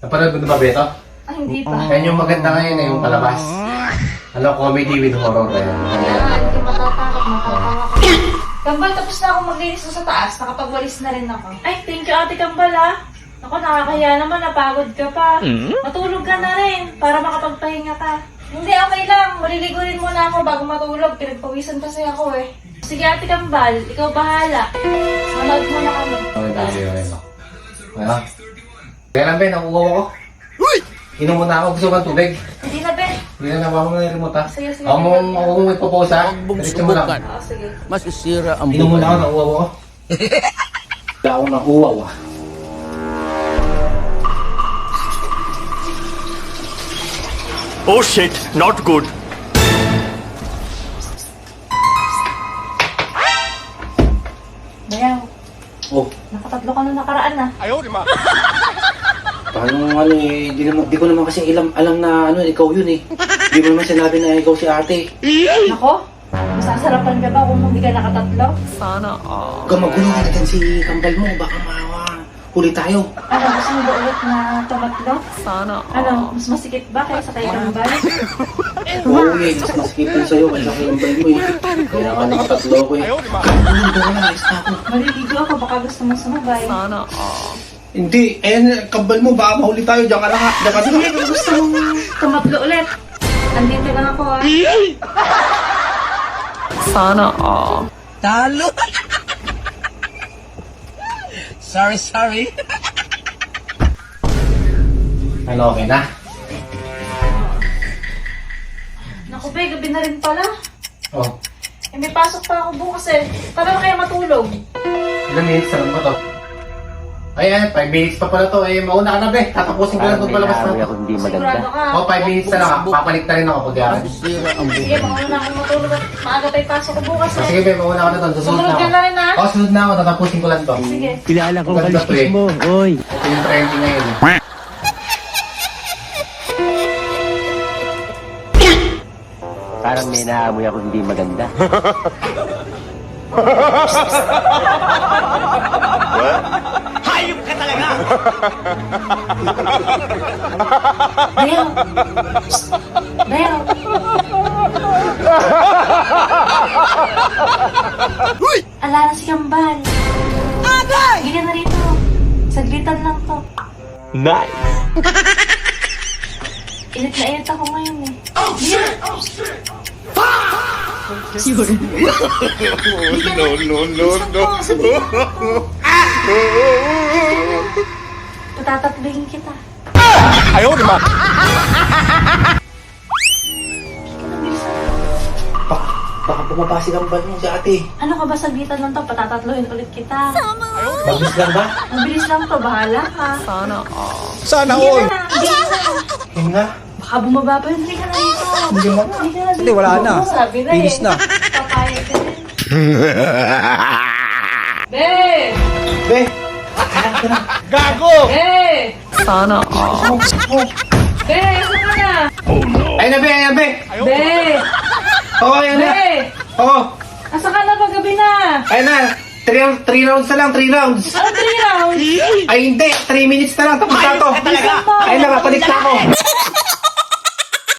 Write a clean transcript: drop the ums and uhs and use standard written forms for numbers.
Napanood mo na ba, Beto? Ah, hindi pa. Yan yung maganda ngayon eh, yung palabas. Ano, comedy with horror. Ayan. Hindi matatakot, matatawa ko. Kambal, tapos na ako maglinis sa taas. Nakapagwalis na rin ako. Ay, thank you Ate Kambal ah. Ako, nakakaya naman, napagod ka pa. Matulog ka na rin, para makapagpahinga ka. Hindi, okay lang. Maliligo rin muna ako bago matulog. Pinagpawisan kasi ako eh. Sige Ate Kambal, ikaw bahala. Manood muna kami. Okay, tayo. Ano? Kaya lang, Ben, nakuha ko. Inom muna ako. Gusto ko ng tubig. Hindi na, Ben. Hindi na nakuha mo na yung remote ha. Sige, sige. Ako mong ipopose ha. Diretso mo lang. Oo, sige. Masisira ang Inom muna ako, nakuha ko. Wala akong nakuha ko. Oh shit, not good. Bayaw, Oh, nakatatlo ka na nakaraan na. Paano ano eh, di ko naman kasi alam na ano, ikaw yun eh. Di mo naman sinabi na ikaw si ate. Nako, masasarapan ka ba kung hindi ka nakatatlo? Huwag ka magulo na dyan si kambal mo, baka huli tayo. Ano, gusto mo ba ulit na tumatlo? Ano, mas masikip ba kaysa kay Kambal? Oo eh, mas maskipin sa'yo kasi kay kambal mo eh. Kaya ka nakatatlo ko eh. Ano ko na, ayos na ako. Maliligo ako, baka gusto mo sumabay. Hindi, kambal mo, baka mahuli tayo, diyan ka na nga, diyan ka na. Sige, kung gusto mong tumatlo ulit. Andito lang ako ah. Talo! Sorry. Ano, okay na? Naku, be, gabi na rin pala. Oh, Eh, may pasok pa ako bukas eh. Paano kaya matulog? ilang minutes na ba to? Ayan, 5 minutes pa pala to. Eh, mauna ka na, be. Tatapusin ko lang itong palabas na. ako hindi Sigurado ka. Oh, 5 minutes na lang. Papalit na rin ako pag-aaral. Masisira ang Sige, mauna na akong matulog at maaga pa yung pasok ko bukas eh. Sige, be, mauna ka na doon. Susunod Sumunod na ka ako. na rin ah. Oh, sunod na ako. Tatapusin ko lang to. Sige. Kilala ko Ganda to eh. mo, oy. Ito yung trending ngayon. Parang may naamoy ako hindi maganda. Hayop ka talaga! Bel! Bel! Ala na si Kambal. Agay! Hindi ka na rito. Saglitan lang to. Nice! Init na init ako ngayon eh. No. Patatatluhin kita. Ayaw naman! Baka bumaba si kambal mo si ate. Ano ka ba, saglitan lang to? Patatatluhin ulit kita. Mabilis lang ba? Mabilis lang to, bahala ka. Sana Hindi all! na, hindi na. Yun na. Baka bumaba pa yun. Hindi ka na dito. Hindi mo. Hindi ka na dito. Hindi, wala na. Sabi na Bilis eh. na. Papayag ka rin. Be! Be, Gago! Be! Be, saan ka na? ayun na, be, ayun, be. Be! Oo, ayun na. Be! Oo, Asa ka na ba? Gabi na. ayun na. 3 rounds na lang, 3 rounds. Ano 3 rounds? Ay, hindi. 3 minutes na lang. Tapos na to. Bilisan mo. Ayun na, papalit na ako.